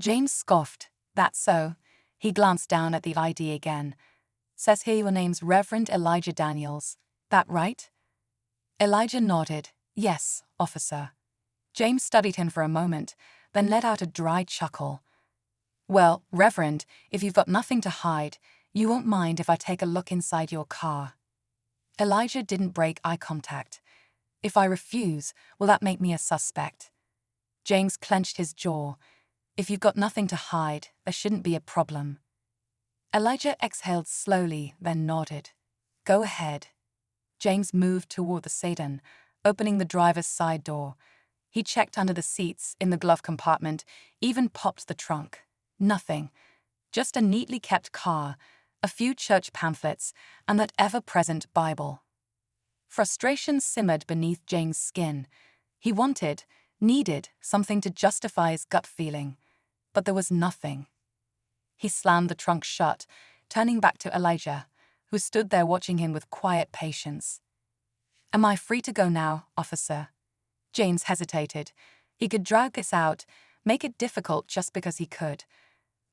James scoffed. That's so. He glanced down at the ID again. Says here your name's Reverend Elijah Daniels. That right? Elijah nodded. Yes, officer. James studied him for a moment, then let out a dry chuckle. Well, Reverend, if you've got nothing to hide, you won't mind if I take a look inside your car. Elijah didn't break eye contact. If I refuse, will that make me a suspect? James clenched his jaw. If you've got nothing to hide, there shouldn't be a problem. Elijah exhaled slowly, then nodded. Go ahead. James moved toward the sedan, opening the driver's side door. He checked under the seats, in the glove compartment, even popped the trunk. Nothing. Just a neatly kept car, a few church pamphlets, and that ever-present Bible. Frustration simmered beneath James' skin. He needed something to justify his gut feeling. But there was nothing. He slammed the trunk shut, turning back to Elijah, who stood there watching him with quiet patience. Am I free to go now, officer? James hesitated. He could drag this out, make it difficult just because he could.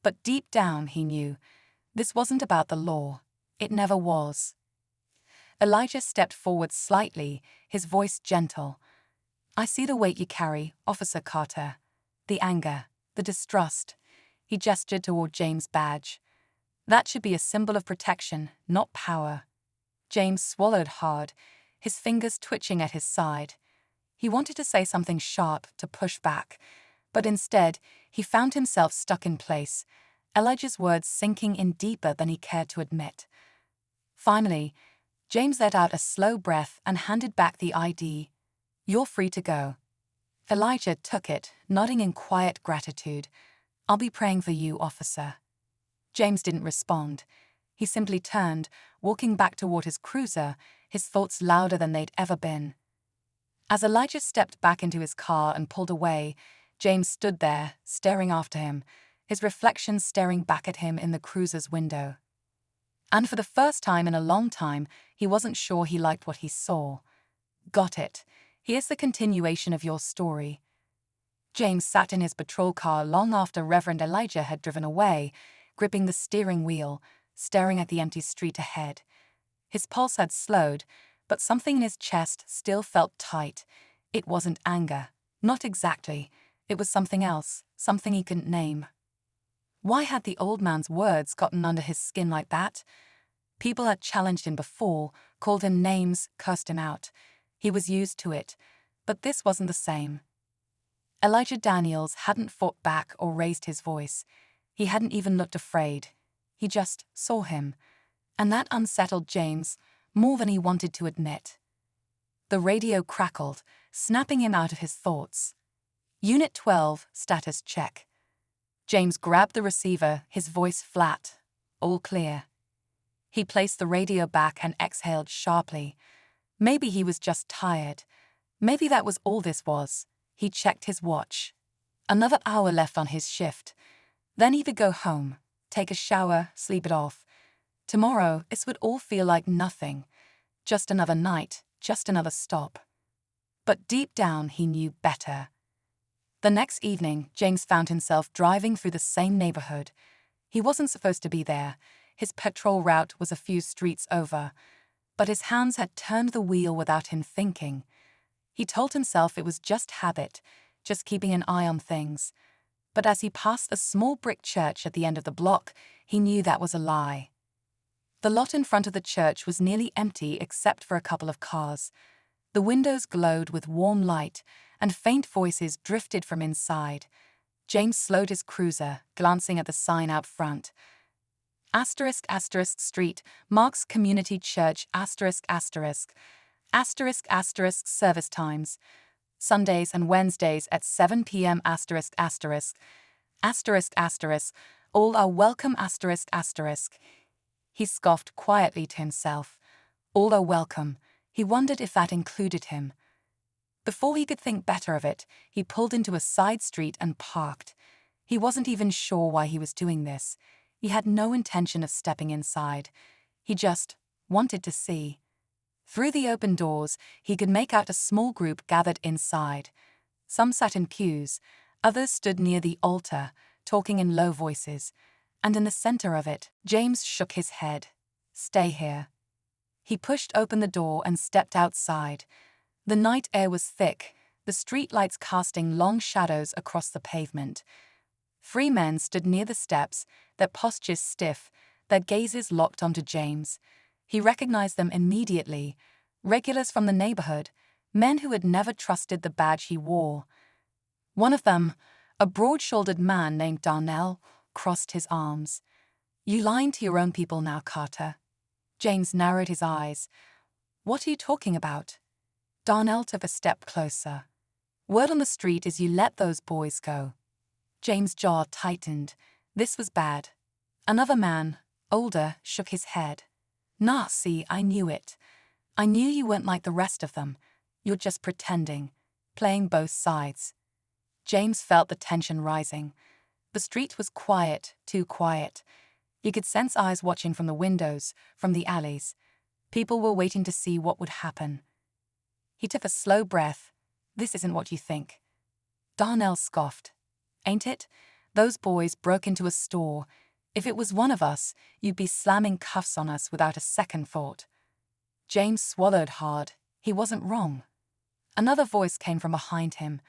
But deep down, he knew, this wasn't about the law. It never was. Elijah stepped forward slightly, his voice gentle. I see the weight you carry, Officer Carter. The anger, the distrust. He gestured toward James' badge. That should be a symbol of protection, not power. James swallowed hard, his fingers twitching at his side. He wanted to say something sharp, to push back, but instead, he found himself stuck in place, Elijah's words sinking in deeper than he cared to admit. Finally, James let out a slow breath and handed back the ID. You're free to go. Elijah took it, nodding in quiet gratitude. I'll be praying for you, officer. James didn't respond. He simply turned, walking back toward his cruiser, his thoughts louder than they'd ever been. As Elijah stepped back into his car and pulled away, James stood there, staring after him, his reflection staring back at him in the cruiser's window. And for the first time in a long time, he wasn't sure he liked what he saw. Got it. Here's the continuation of your story. James sat in his patrol car long after Reverend Elijah had driven away, gripping the steering wheel, staring at the empty street ahead. His pulse had slowed, but something in his chest still felt tight. It wasn't anger. Not exactly. It was something else, something he couldn't name. Why had the old man's words gotten under his skin like that? People had challenged him before, called him names, cursed him out. He was used to it, but this wasn't the same. Elijah Daniels hadn't fought back or raised his voice. He hadn't even looked afraid. He just saw him. And that unsettled James more than he wanted to admit. The radio crackled, snapping him out of his thoughts. Unit 12, status check. James grabbed the receiver, his voice flat. All clear. He placed the radio back and exhaled sharply. Maybe he was just tired. Maybe that was all this was. He checked his watch. Another hour left on his shift. Then he could go home, take a shower, sleep it off. Tomorrow, this would all feel like nothing. Just another night, just another stop. But deep down, he knew better. The next evening, James found himself driving through the same neighborhood. He wasn't supposed to be there. His patrol route was a few streets over. But his hands had turned the wheel without him thinking. He told himself it was just habit, just keeping an eye on things. But as he passed a small brick church at the end of the block, he knew that was a lie. The lot in front of the church was nearly empty except for a couple of cars. The windows glowed with warm light, and faint voices drifted from inside. James slowed his cruiser, glancing at the sign out front. Asterisk asterisk street, Mark's Community Church asterisk asterisk. Asterisk asterisk service times. Sundays and Wednesdays at 7 p.m. asterisk asterisk. Asterisk asterisk. All are welcome asterisk asterisk. He scoffed quietly to himself. All are welcome. He wondered if that included him. Before he could think better of it, he pulled into a side street and parked. He wasn't even sure why he was doing this. He had no intention of stepping inside. He just wanted to see. Through the open doors, he could make out a small group gathered inside. Some sat in pews, others stood near the altar, talking in low voices, and in the center of it, James shook his head. Stay here. He pushed open the door and stepped outside. The night air was thick, the streetlights casting long shadows across the pavement. Three men stood near the steps, their postures stiff, their gazes locked onto James. He recognized them immediately. Regulars from the neighborhood, men who had never trusted the badge he wore. One of them, a broad-shouldered man named Darnell, crossed his arms. You lying to your own people now, Carter. James narrowed his eyes. What are you talking about? Darnell took a step closer. Word on the street is you let those boys go. James' jaw tightened. This was bad. Another man, older, shook his head. Nah, see, I knew it. I knew you weren't like the rest of them. You're just pretending, playing both sides. James felt the tension rising. The street was quiet, too quiet. You could sense eyes watching from the windows, from the alleys. People were waiting to see what would happen. He took a slow breath. This isn't what you think. Darnell scoffed. Ain't it? Those boys broke into a store. If it was one of us, you'd be slamming cuffs on us without a second thought. James swallowed hard. He wasn't wrong. Another voice came from behind him.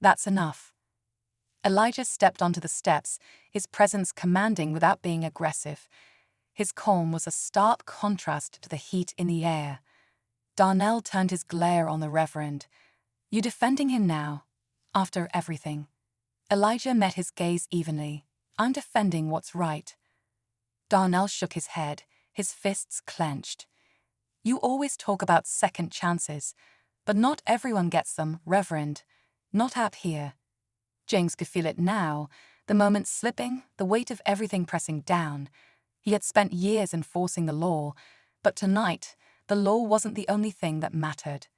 That's enough. Elijah stepped onto the steps, his presence commanding without being aggressive. His calm was a stark contrast to the heat in the air. Darnell turned his glare on the Reverend. You defending him now? After everything? Elijah met his gaze evenly. I'm defending what's right. Darnell shook his head, his fists clenched. You always talk about second chances, but not everyone gets them, Reverend. Not out here. James could feel it now, the moment slipping, the weight of everything pressing down. He had spent years enforcing the law, but tonight, the law wasn't the only thing that mattered.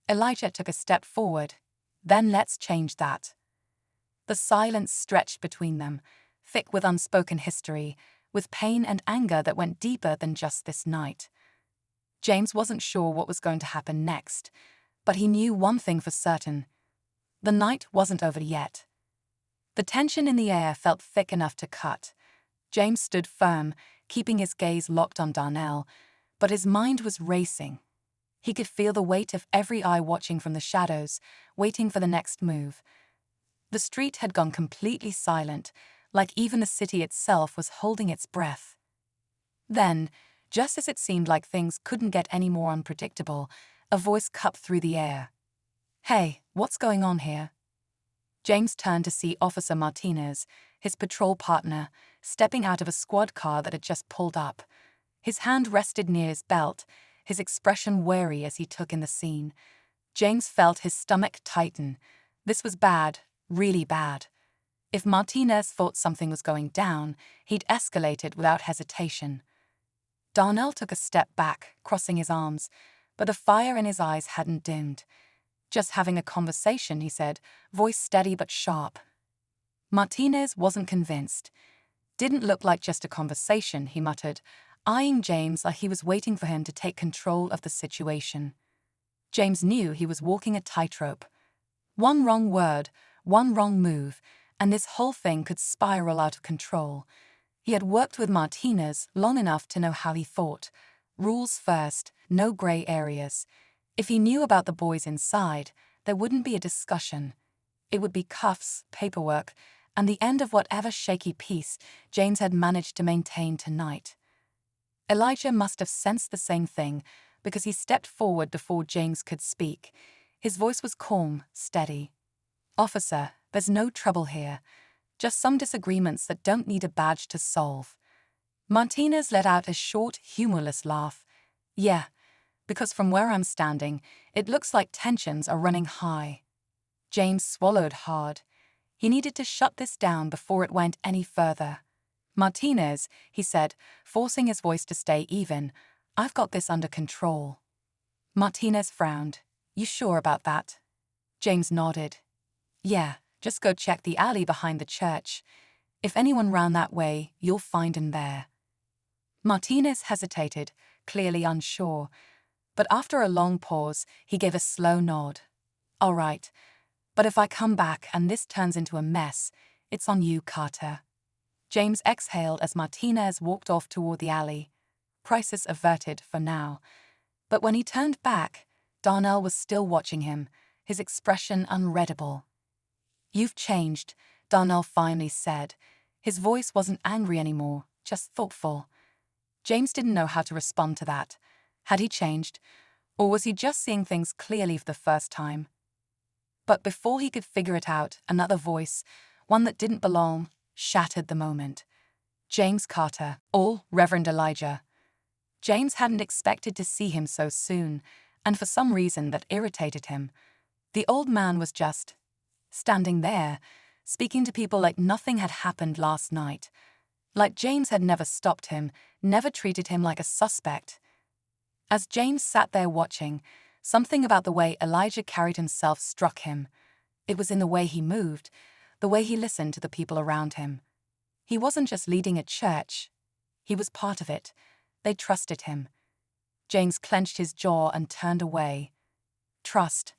Elijah took a step forward. Then let's change that. The silence stretched between them, thick with unspoken history, with pain and anger that went deeper than just this night. James wasn't sure what was going to happen next, but he knew one thing for certain. The night wasn't over yet. The tension in the air felt thick enough to cut. James stood firm, keeping his gaze locked on Darnell, but his mind was racing. He could feel the weight of every eye watching from the shadows, waiting for the next move. The street had gone completely silent, like even the city itself was holding its breath. Then, just as it seemed like things couldn't get any more unpredictable, a voice cut through the air. Hey, what's going on here? James turned to see Officer Martinez, his patrol partner, stepping out of a squad car that had just pulled up. His hand rested near his belt, his expression wary as he took in the scene. James felt his stomach tighten. This was bad, really bad. If Martinez thought something was going down, he'd escalate it without hesitation. Darnell took a step back, crossing his arms, but the fire in his eyes hadn't dimmed. Just having a conversation, he said, voice steady but sharp. Martinez wasn't convinced. Didn't look like just a conversation, he muttered, eyeing James like he was waiting for him to take control of the situation. James knew he was walking a tightrope. One wrong word, one wrong move, and this whole thing could spiral out of control. He had worked with Martinez long enough to know how he thought. Rules first, no gray areas. If he knew about the boys inside, there wouldn't be a discussion. It would be cuffs, paperwork, and the end of whatever shaky peace James had managed to maintain tonight. Elijah must have sensed the same thing, because he stepped forward before James could speak. His voice was calm, steady. Officer, there's no trouble here. Just some disagreements that don't need a badge to solve. Martinez let out a short, humorless laugh. Yeah, because from where I'm standing, it looks like tensions are running high. James swallowed hard. He needed to shut this down before it went any further. Martinez, he said, forcing his voice to stay even, I've got this under control. Martinez frowned. You sure about that? James nodded. Yeah, just go check the alley behind the church. If anyone ran that way, you'll find him there. Martinez hesitated, clearly unsure, but after a long pause, he gave a slow nod. All right, but if I come back and this turns into a mess, It's on you, Carter. James exhaled as Martinez walked off toward the alley. Crisis averted for now. But when he turned back, Darnell was still watching him, his expression unreadable. You've changed, Darnell finally said. His voice wasn't angry anymore, just thoughtful. James didn't know how to respond to that. Had he changed? Or was he just seeing things clearly for the first time? But before he could figure it out, another voice, one that didn't belong, shattered the moment. James Carter, or Reverend Elijah. James hadn't expected to see him so soon, and for some reason that irritated him. The old man was just standing there, speaking to people like nothing had happened last night. Like James had never stopped him, never treated him like a suspect. As James sat there watching, something about the way Elijah carried himself struck him. It was in the way he moved, the way he listened to the people around him. He wasn't just leading a church. He was part of it. They trusted him. James clenched his jaw and turned away. Trust.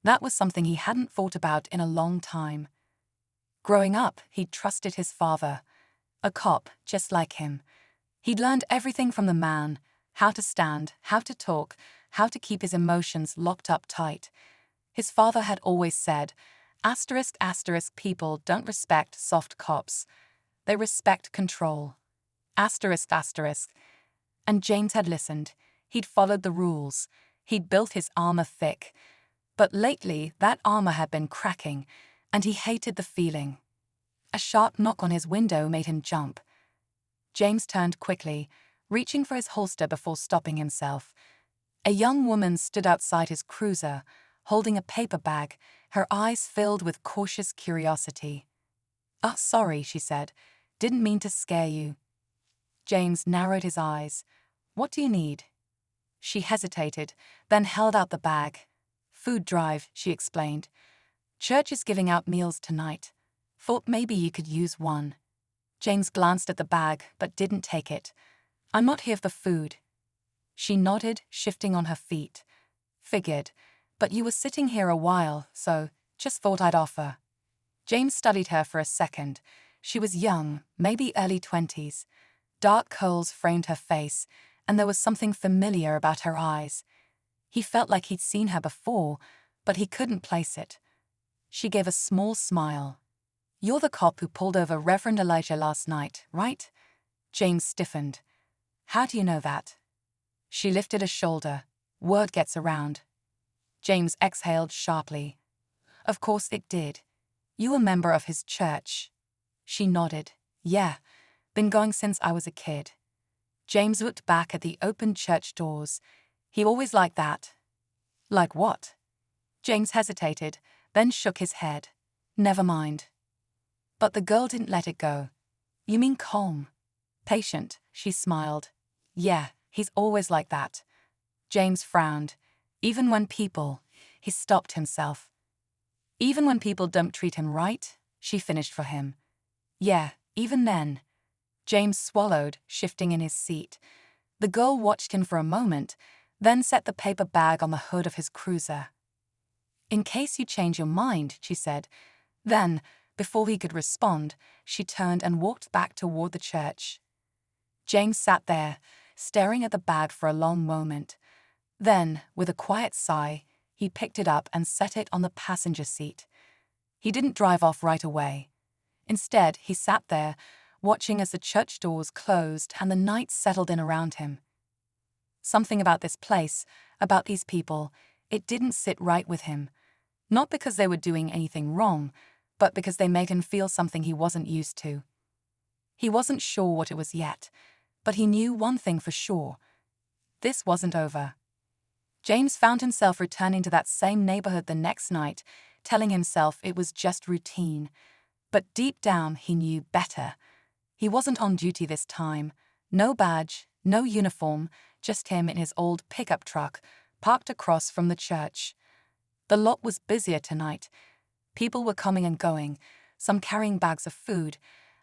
That was something he hadn't thought about in a long time. Growing up, he'd trusted his father, a cop just like him. He'd learned everything from the man, how to stand, how to talk, how to keep his emotions locked up tight. His father had always said, **** people don't respect soft cops. They respect control. ****. And James had listened. He'd followed the rules. He'd built his armor thick. But lately, that armor had been cracking, and he hated the feeling. A sharp knock on his window made him jump. James turned quickly, reaching for his holster before stopping himself. A young woman stood outside his cruiser, holding a paper bag, her eyes filled with cautious curiosity. Sorry, she said. Didn't mean to scare you. James narrowed his eyes. What do you need? She hesitated, then held out the bag. Food drive, she explained. Church is giving out meals tonight. Thought maybe you could use one. James glanced at the bag, but didn't take it. I'm not here for food. She nodded, shifting on her feet. Figured, but you were sitting here a while, so just thought I'd offer. James studied her for a second. She was young, maybe early 20s. Dark curls framed her face, and there was something familiar about her eyes. He felt like he'd seen her before, but he couldn't place it. She gave a small smile. You're the cop who pulled over Reverend Elijah last night, right? James stiffened. How do you know that? She lifted a shoulder. Word gets around. James exhaled sharply. Of course it did. You a member of his church? She nodded. Yeah, been going since I was a kid. James looked back at the open church doors. He always liked that. Like what? James hesitated, then shook his head. Never mind. But the girl didn't let it go. You mean calm? Patient, she smiled. Yeah, he's always like that. James frowned. Even when people... He stopped himself. Even when people don't treat him right, she finished for him. Yeah, even then. James swallowed, shifting in his seat. The girl watched him for a moment, then set the paper bag on the hood of his cruiser. In case you change your mind, she said. Then, before he could respond, she turned and walked back toward the church. James sat there, staring at the bag for a long moment. Then, with a quiet sigh, he picked it up and set it on the passenger seat. He didn't drive off right away. Instead, he sat there, watching as the church doors closed and the night settled in around him. Something about this place, about these people, it didn't sit right with him. Not because they were doing anything wrong, but because they made him feel something he wasn't used to. He wasn't sure what it was yet, but he knew one thing for sure. This wasn't over. James found himself returning to that same neighborhood the next night, telling himself it was just routine. But deep down, he knew better. He wasn't on duty this time. No badge, no uniform, just him in his old pickup truck, parked across from the church. The lot was busier tonight. People were coming and going, some carrying bags of food,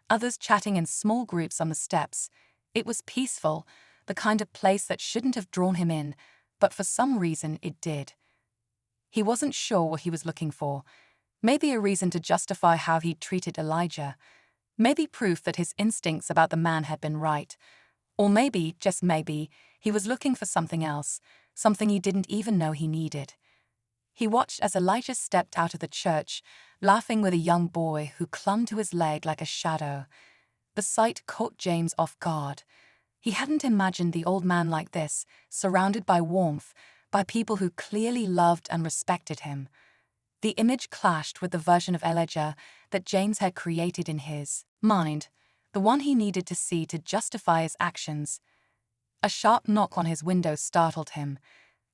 others chatting in small groups on the steps. It was peaceful, the kind of place that shouldn't have drawn him in, but for some reason it did. He wasn't sure what he was looking for. Maybe a reason to justify how he'd treated Elijah. Maybe proof that his instincts about the man had been right. Or maybe, just maybe, he was looking for something else, something he didn't even know he needed. He watched as Elijah stepped out of the church, laughing with a young boy who clung to his leg like a shadow. The sight caught James off guard. He hadn't imagined the old man like this, surrounded by warmth, by people who clearly loved and respected him. The image clashed with the version of Elijah that James had created in his mind, the one he needed to see to justify his actions. A sharp knock on his window startled him.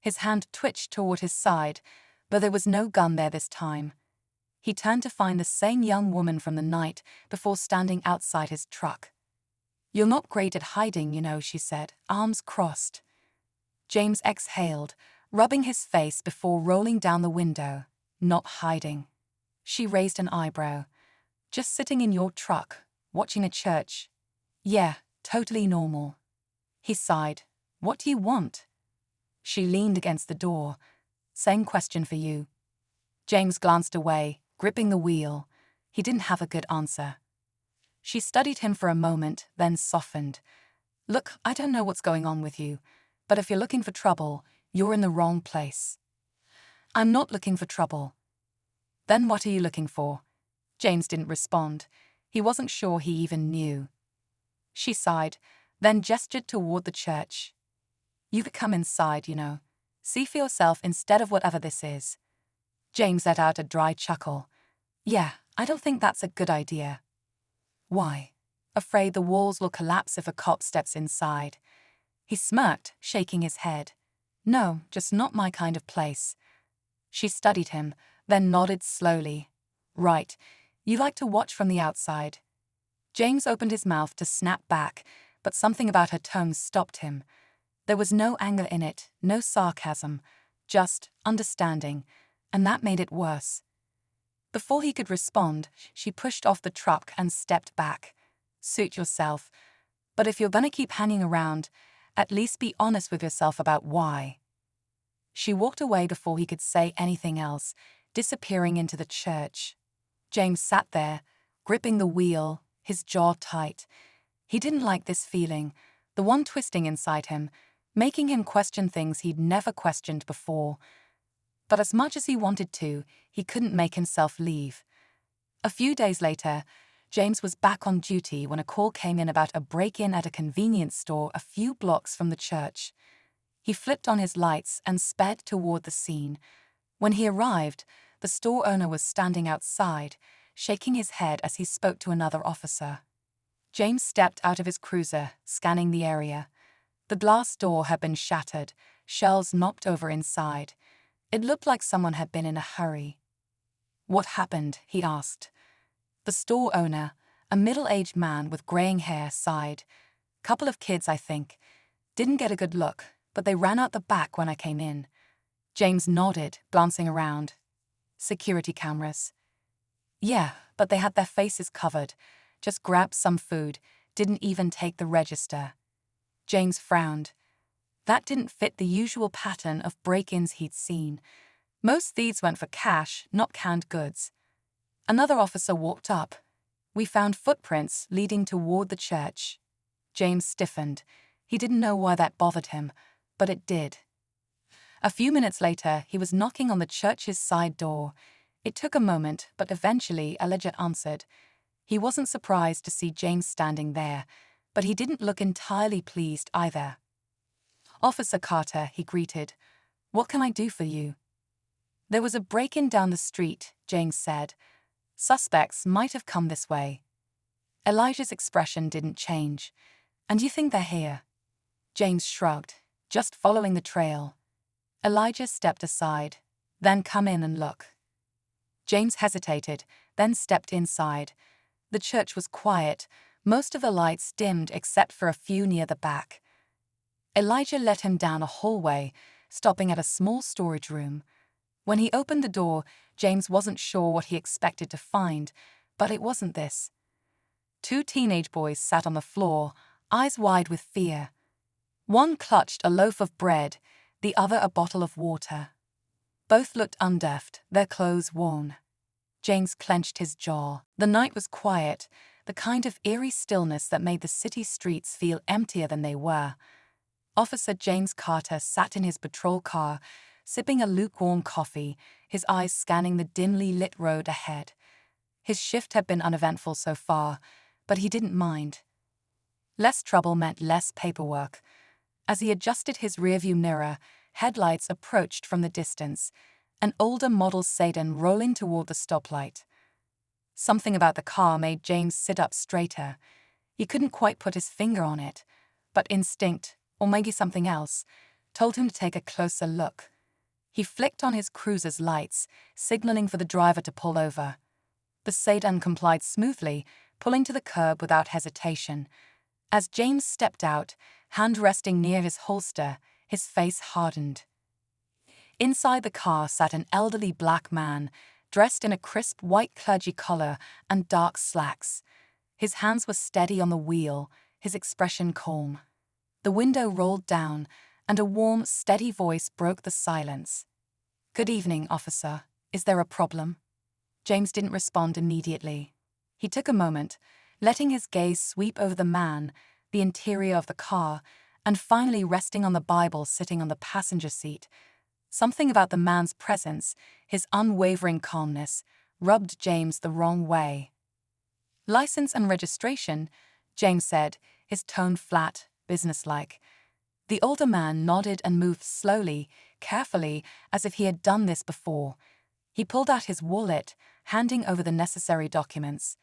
His hand twitched toward his side, but there was no gun there this time. He turned to find the same young woman from the night before standing outside his truck. "You're not great at hiding, you know," she said, arms crossed. James exhaled, rubbing his face before rolling down the window. "Not hiding." She raised an eyebrow. "Just sitting in your truck, watching a church." "Yeah, totally normal." He sighed. "What do you want?" She leaned against the door. "Same question for you." James glanced away, gripping the wheel. He didn't have a good answer. She studied him for a moment, then softened. "Look, I don't know what's going on with you, but if you're looking for trouble, you're in the wrong place." "I'm not looking for trouble." "Then what are you looking for?" James didn't respond. He wasn't sure he even knew. She sighed, then gestured toward the church. "You could come inside, you know. See for yourself instead of whatever this is." James let out a dry chuckle. "Yeah, I don't think that's a good idea." "Why?" "Afraid the walls will collapse if a cop steps inside." He smirked, shaking his head. "No, just not my kind of place." She studied him, then nodded slowly. "Right, you like to watch from the outside." James opened his mouth to snap back, but something about her tone stopped him. There was no anger in it, no sarcasm, just understanding, and that made it worse. Before he could respond, she pushed off the truck and stepped back. "Suit yourself, but if you're gonna keep hanging around, at least be honest with yourself about why." She walked away before he could say anything else, disappearing into the church. James sat there, gripping the wheel, his jaw tight. He didn't like this feeling, the one twisting inside him, making him question things he'd never questioned before. But as much as he wanted to, he couldn't make himself leave. A few days later, James was back on duty when a call came in about a break-in at a convenience store a few blocks from the church. He flipped on his lights and sped toward the scene. When he arrived, the store owner was standing outside, shaking his head as he spoke to another officer. James stepped out of his cruiser, scanning the area. The glass door had been shattered, shells knocked over inside. It looked like someone had been in a hurry. "What happened?" he asked. The store owner, a middle-aged man with graying hair, sighed. "Couple of kids, I think. Didn't get a good look, but they ran out the back when I came in." James nodded, glancing around. "Security cameras." "Yeah, but they had their faces covered. Just grabbed some food, didn't even take the register." James frowned. That didn't fit the usual pattern of break-ins he'd seen. Most thieves went for cash, not canned goods. Another officer walked up. "We found footprints leading toward the church." James stiffened. He didn't know why that bothered him, but it did. A few minutes later, he was knocking on the church's side door. It took a moment, but eventually Elijah answered. He wasn't surprised to see James standing there, but he didn't look entirely pleased either. "Officer Carter," he greeted. "What can I do for you?" "There was a break-in down the street," James said. "Suspects might have come this way." Elijah's expression didn't change. "And you think they're here?" James shrugged. "Just following the trail." Elijah stepped aside. "Then come in and look." James hesitated, then stepped inside. The church was quiet, most of the lights dimmed except for a few near the back. Elijah led him down a hallway, stopping at a small storage room. When he opened the door, James wasn't sure what he expected to find, but it wasn't this. Two teenage boys sat on the floor, eyes wide with fear. One clutched a loaf of bread, the other a bottle of water. Both looked undeafed, their clothes worn. James clenched his jaw. The night was quiet, the kind of eerie stillness that made the city streets feel emptier than they were. Officer James Carter sat in his patrol car, sipping a lukewarm coffee, his eyes scanning the dimly lit road ahead. His shift had been uneventful so far, but he didn't mind. Less trouble meant less paperwork. As he adjusted his rearview mirror, headlights approached from the distance, an older model sedan rolling toward the stoplight. Something about the car made James sit up straighter. He couldn't quite put his finger on it, but instinct, or maybe something else, told him to take a closer look. He flicked on his cruiser's lights, signaling for the driver to pull over. The sedan complied smoothly, pulling to the curb without hesitation. As James stepped out, hand resting near his holster, his face hardened. Inside the car sat an elderly black man, dressed in a crisp white clergy collar and dark slacks. His hands were steady on the wheel, his expression calm. The window rolled down, and a warm, steady voice broke the silence. "Good evening, officer. Is there a problem?" James didn't respond immediately. He took a moment, letting his gaze sweep over the man, the interior of the car, and finally resting on the Bible sitting on the passenger seat. Something about the man's presence, his unwavering calmness, rubbed James the wrong way. "License and registration," James said, his tone flat, businesslike. The older man nodded and moved slowly, carefully, as if he had done this before. He pulled out his wallet, handing over the necessary documents.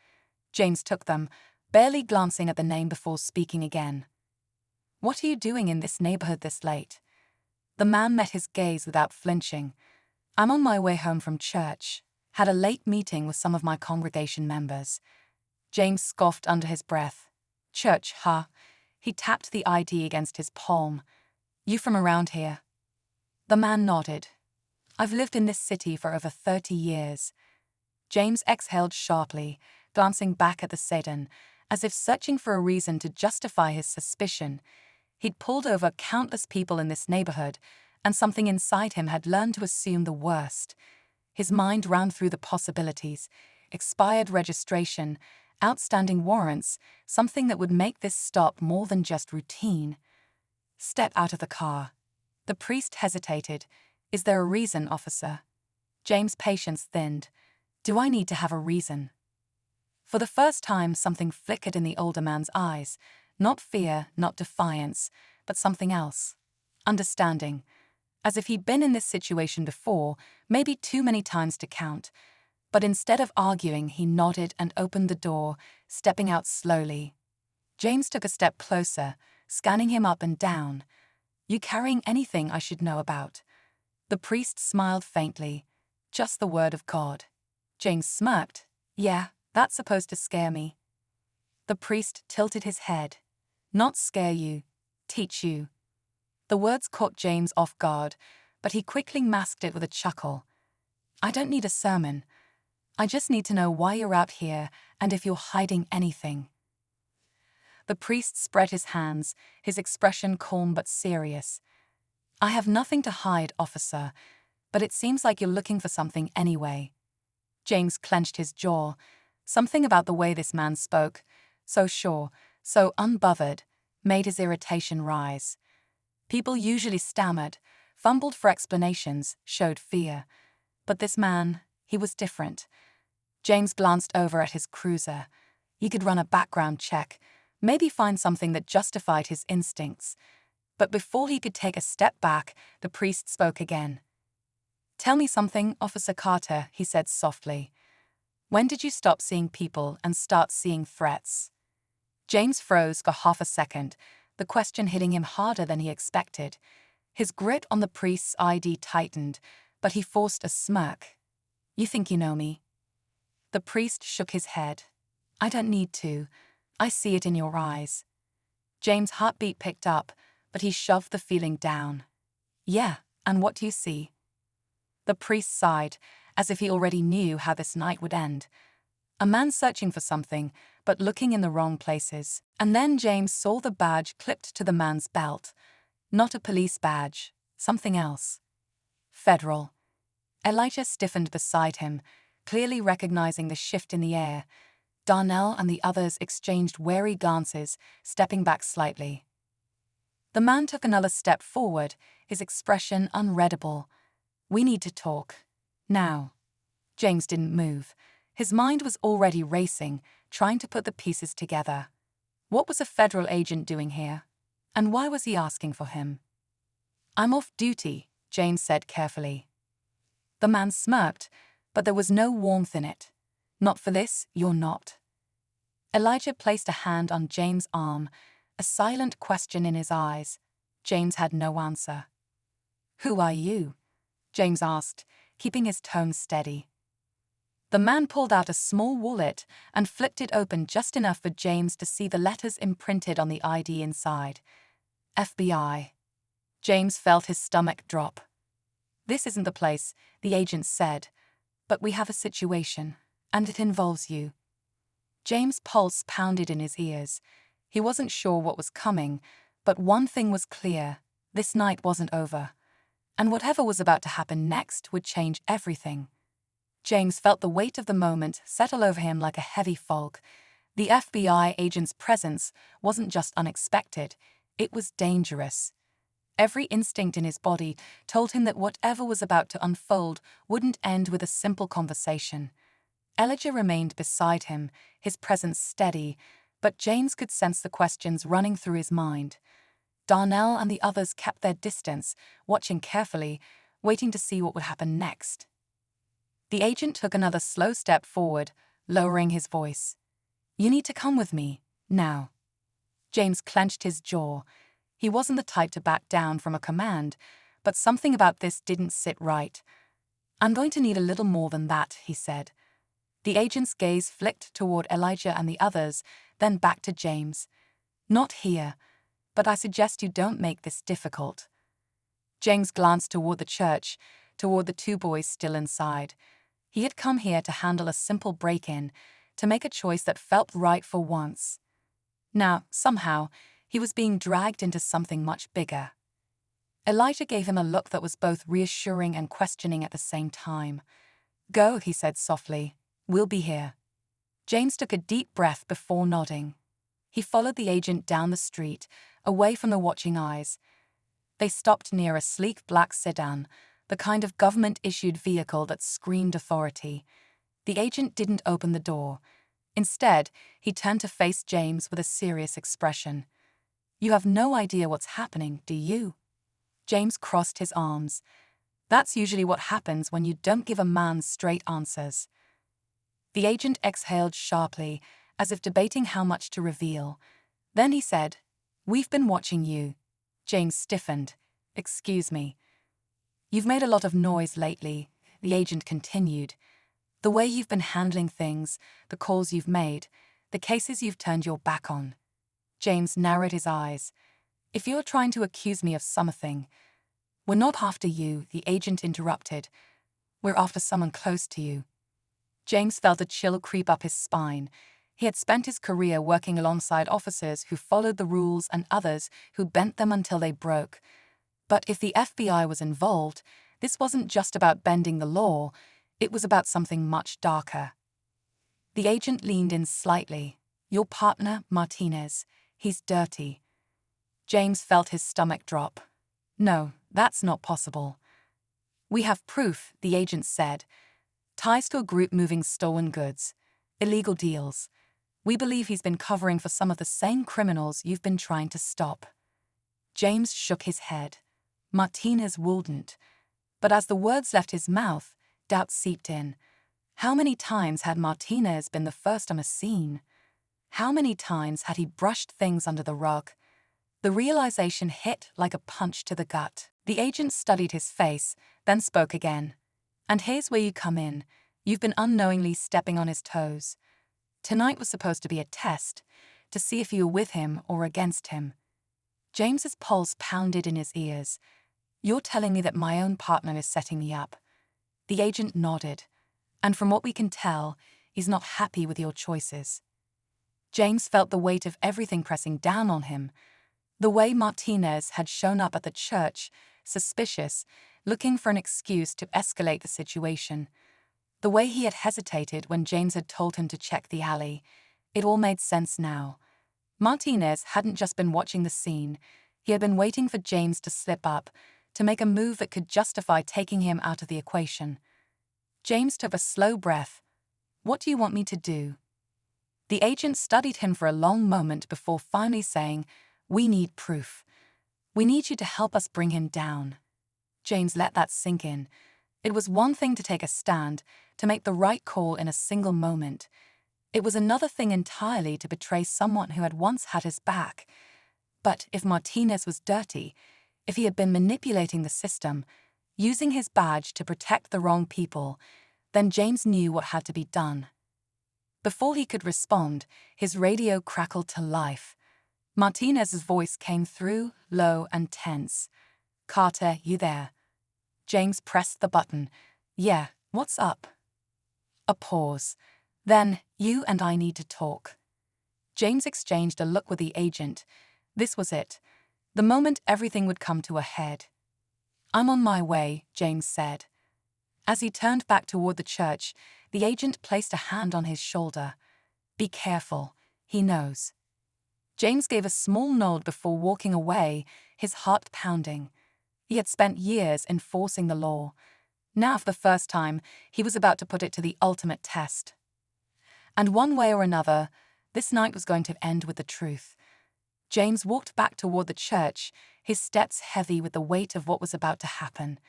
James took them, barely glancing at the name before speaking again. "What are you doing in this neighborhood this late?" The man met his gaze without flinching. "I'm on my way home from church. Had a late meeting with some of my congregation members." James scoffed under his breath. "Church, huh?" He tapped the ID against his palm. "You from around here?" The man nodded. "I've lived in this city for over 30 years. James exhaled sharply, glancing back at the sedan, as if searching for a reason to justify his suspicion. He'd pulled over countless people in this neighborhood, and something inside him had learned to assume the worst. His mind ran through the possibilities: expired registration, outstanding warrants, something that would make this stop more than just routine. "Step out of the car." The priest hesitated. "Is there a reason, officer?" James' patience thinned. "Do I need to have a reason?" For the first time, something flickered in the older man's eyes. Not fear, not defiance, but something else. Understanding. As if he'd been in this situation before, maybe too many times to count. But instead of arguing, he nodded and opened the door, stepping out slowly. James took a step closer, scanning him up and down. "You carrying anything I should know about?" The priest smiled faintly. "Just the word of God." James smirked. "Yeah, that's supposed to scare me." The priest tilted his head. "Not scare you, teach you." The words caught James off guard, but he quickly masked it with a chuckle. "I don't need a sermon. I just need to know why you're out here and if you're hiding anything." The priest spread his hands, his expression calm but serious. "I have nothing to hide, officer, but it seems like you're looking for something anyway." James clenched his jaw. Something about the way this man spoke, so sure, so unbothered, made his irritation rise. People usually stammered, fumbled for explanations, showed fear. But this man, he was different. James glanced over at his cruiser. He could run a background check, maybe find something that justified his instincts. But before he could take a step back, the priest spoke again. "Tell me something, Officer Carter," he said softly. "When did you stop seeing people and start seeing threats?" James froze for half a second, the question hitting him harder than he expected. His grip on the priest's ID tightened, but he forced a smirk. "You think you know me?" The priest shook his head. "I don't need to. I see it in your eyes." James' heartbeat picked up, but he shoved the feeling down. "Yeah, and what do you see?" The priest sighed, as if he already knew how this night would end. A man searching for something, but looking in the wrong places. And then James saw the badge clipped to the man's belt. Not a police badge, something else. Federal. Elijah stiffened beside him, Clearly recognizing the shift in the air, Darnell and the others exchanged wary glances, stepping back slightly. The man took another step forward, his expression unreadable. "We need to talk. Now." James didn't move. His mind was already racing, trying to put the pieces together. What was a federal agent doing here? And why was he asking for him? "I'm off duty," James said carefully. The man smirked, but there was no warmth in it. "Not for this, you're not." Elijah placed a hand on James' arm, a silent question in his eyes. James had no answer. "Who are you?" James asked, keeping his tone steady. The man pulled out a small wallet and flipped it open just enough for James to see the letters imprinted on the ID inside. FBI. James felt his stomach drop. "This isn't the place," the agent said, "but we have a situation, and it involves you." James' pulse pounded in his ears. He wasn't sure what was coming, but one thing was clear: this night wasn't over. And whatever was about to happen next would change everything. James felt the weight of the moment settle over him like a heavy fog. The FBI agent's presence wasn't just unexpected, it was dangerous. Every instinct in his body told him that whatever was about to unfold wouldn't end with a simple conversation. Elijah remained beside him, his presence steady, but James could sense the questions running through his mind. Darnell and the others kept their distance, watching carefully, waiting to see what would happen next. The agent took another slow step forward, lowering his voice. "You need to come with me, now." James clenched his jaw. He wasn't the type to back down from a command, but something about this didn't sit right. "I'm going to need a little more than that," he said. The agent's gaze flicked toward Elijah and the others, then back to James. "Not here, but I suggest you don't make this difficult." James glanced toward the church, toward the two boys still inside. He had come here to handle a simple break-in, to make a choice that felt right for once. Now, somehow, he was being dragged into something much bigger. Elijah gave him a look that was both reassuring and questioning at the same time. "Go," he said softly. "We'll be here." James took a deep breath before nodding. He followed the agent down the street, away from the watching eyes. They stopped near a sleek black sedan, the kind of government-issued vehicle that screamed authority. The agent didn't open the door. Instead, he turned to face James with a serious expression. "You have no idea what's happening, do you?" James crossed his arms. "That's usually what happens when you don't give a man straight answers." The agent exhaled sharply, as if debating how much to reveal. Then he said, "We've been watching you." James stiffened. "Excuse me." "You've made a lot of noise lately," the agent continued. "The way you've been handling things, the calls you've made, the cases you've turned your back on." James narrowed his eyes. "If you're trying to accuse me of something—" "We're not after you," the agent interrupted. "We're after someone close to you." James felt a chill creep up his spine. He had spent his career working alongside officers who followed the rules and others who bent them until they broke. But if the FBI was involved, this wasn't just about bending the law, it was about something much darker. The agent leaned in slightly. "Your partner, Martinez, he's dirty." James felt his stomach drop. "No, that's not possible." "We have proof," the agent said. "Ties to a group moving stolen goods, illegal deals. We believe he's been covering for some of the same criminals you've been trying to stop." James shook his head. Martinez wouldn't. But as the words left his mouth, doubt seeped in. How many times had Martinez been the first on a scene? How many times had he brushed things under the rug? The realization hit like a punch to the gut. The agent studied his face, then spoke again. "And here's where you come in. You've been unknowingly stepping on his toes. Tonight was supposed to be a test, to see if you were with him or against him." James's pulse pounded in his ears. "You're telling me that my own partner is setting me up?" The agent nodded. "And from what we can tell, he's not happy with your choices." James felt the weight of everything pressing down on him. The way Martinez had shown up at the church, suspicious, looking for an excuse to escalate the situation. The way he had hesitated when James had told him to check the alley. It all made sense now. Martinez hadn't just been watching the scene. He had been waiting for James to slip up, to make a move that could justify taking him out of the equation. James took a slow breath. "What do you want me to do?" The agent studied him for a long moment before finally saying, "We need proof. We need you to help us bring him down." James let that sink in. It was one thing to take a stand, to make the right call in a single moment. It was another thing entirely to betray someone who had once had his back. But if Martinez was dirty, if he had been manipulating the system, using his badge to protect the wrong people, then James knew what had to be done. Before he could respond, his radio crackled to life. Martinez's voice came through, low and tense. "Carter, you there?" James pressed the button. "Yeah, what's up?" A pause. Then, "You and I need to talk." James exchanged a look with the agent. This was it. The moment everything would come to a head. "I'm on my way," James said. As he turned back toward the church, the agent placed a hand on his shoulder. "Be careful. He knows." James gave a small nod before walking away, his heart pounding. He had spent years enforcing the law. Now, for the first time, he was about to put it to the ultimate test. And one way or another, this night was going to end with the truth. James walked back toward the church, his steps heavy with the weight of what was about to happen.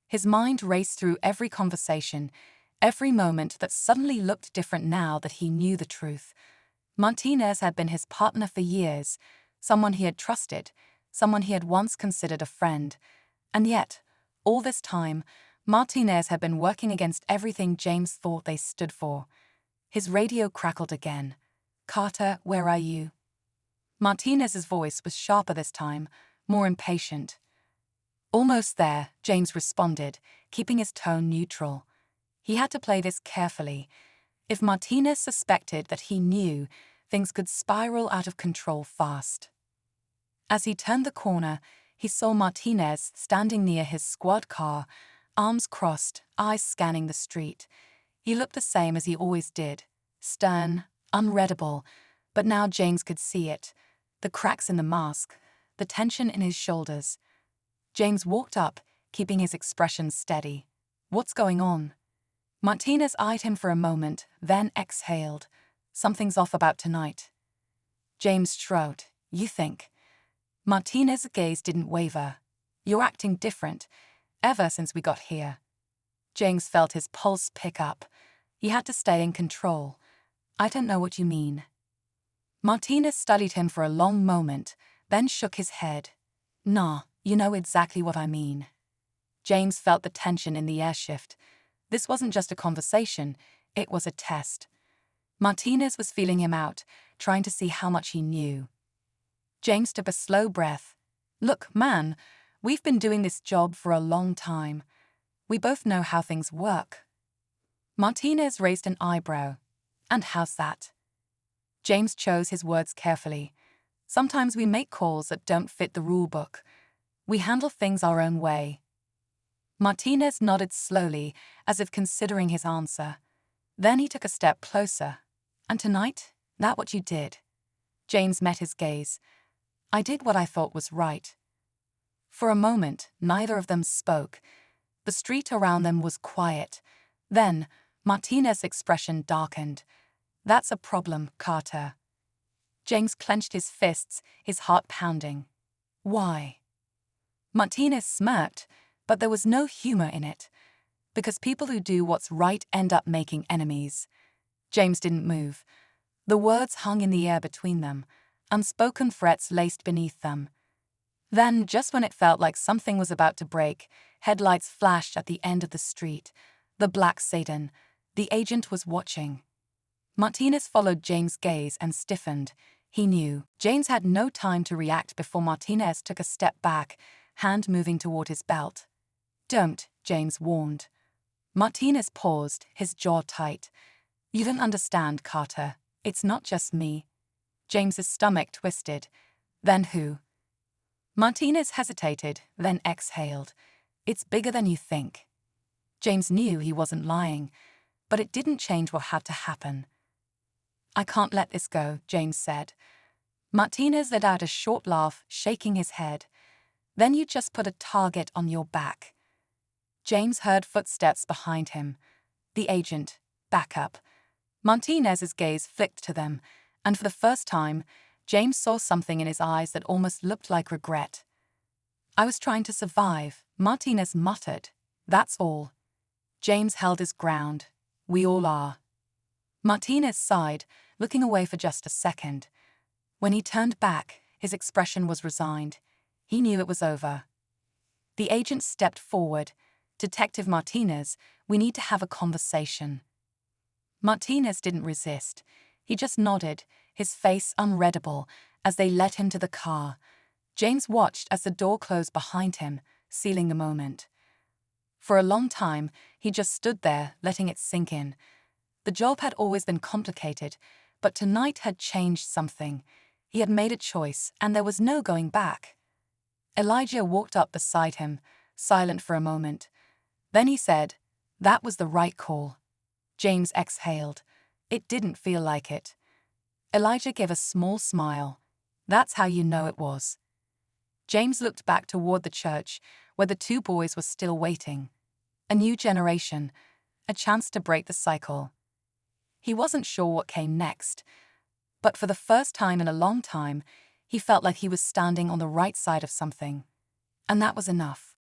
His mind raced through every conversation, every moment that suddenly looked different now that he knew the truth. Martinez had been his partner for years, someone he had trusted, someone he had once considered a friend. And yet, all this time, Martinez had been working against everything James thought they stood for. His radio crackled again. "Carter, where are you?" Martinez's voice was sharper this time, more impatient. "Almost there," James responded, keeping his tone neutral. He had to play this carefully. If Martinez suspected that he knew, things could spiral out of control fast. As he turned the corner, he saw Martinez standing near his squad car, arms crossed, eyes scanning the street. He looked the same as he always did, stern, unreadable, but now James could see it, the cracks in the mask, the tension in his shoulders. James walked up, keeping his expression steady. "What's going on?" Martinez eyed him for a moment, then exhaled. "Something's off about tonight." James shrugged. "You think?" Martinez's gaze didn't waver. "You're acting different, ever since we got here." James felt his pulse pick up. He had to stay in control. "I don't know what you mean." Martinez studied him for a long moment, then shook his head. "Nah, you know exactly what I mean." James felt the tension in the air shift. This wasn't just a conversation, it was a test. Martinez was feeling him out, trying to see how much he knew. James took a slow breath. "Look, man, we've been doing this job for a long time. We both know how things work." Martinez raised an eyebrow. "And how's that?" James chose his words carefully. "Sometimes we make calls that don't fit the rule book. We handle things our own way." Martinez nodded slowly, as if considering his answer. Then he took a step closer. "And tonight, that what you did?" James met his gaze. "I did what I thought was right." For a moment, neither of them spoke. The street around them was quiet. Then, Martinez's expression darkened. "That's a problem, Carter." James clenched his fists, his heart pounding. "Why?" Martinez smirked, but there was no humor in it. "Because people who do what's right end up making enemies." James didn't move. The words hung in the air between them, unspoken threats laced beneath them. Then, just when it felt like something was about to break, headlights flashed at the end of the street. The black sedan. The agent was watching. Martinez followed James' gaze and stiffened. He knew. James had no time to react before Martinez took a step back, hand moving toward his belt. "Don't," James warned. Martinez paused, his jaw tight. "You don't understand, Carter. It's not just me." James's stomach twisted. "Then who?" Martinez hesitated, then exhaled. "It's bigger than you think." James knew he wasn't lying. but it didn't change what had to happen. "I can't let this go," James said. Martinez let out a short laugh, shaking his head. "Then you just put a target on your back." James heard footsteps behind him. The agent, back up. Martinez's gaze flicked to them, and for the first time, James saw something in his eyes that almost looked like regret. "I was trying to survive," Martinez muttered. "That's all." James held his ground. "We all are." Martinez sighed, looking away for just a second. When he turned back, his expression was resigned. He knew it was over. The agent stepped forward. "Detective Martinez, we need to have a conversation." Martinez didn't resist. He just nodded, his face unreadable, as they led him to the car. James watched as the door closed behind him, sealing the moment. For a long time, he just stood there, letting it sink in. The job had always been complicated, but tonight had changed something. He had made a choice, and there was no going back. Elijah walked up beside him, silent for a moment. Then he said, "That was the right call." James exhaled. It didn't feel like it. Elijah gave a small smile. "That's how you know it was." James looked back toward the church, where the two boys were still waiting. A new generation, a chance to break the cycle. He wasn't sure what came next, but for the first time in a long time, he felt like he was standing on the right side of something. And that was enough.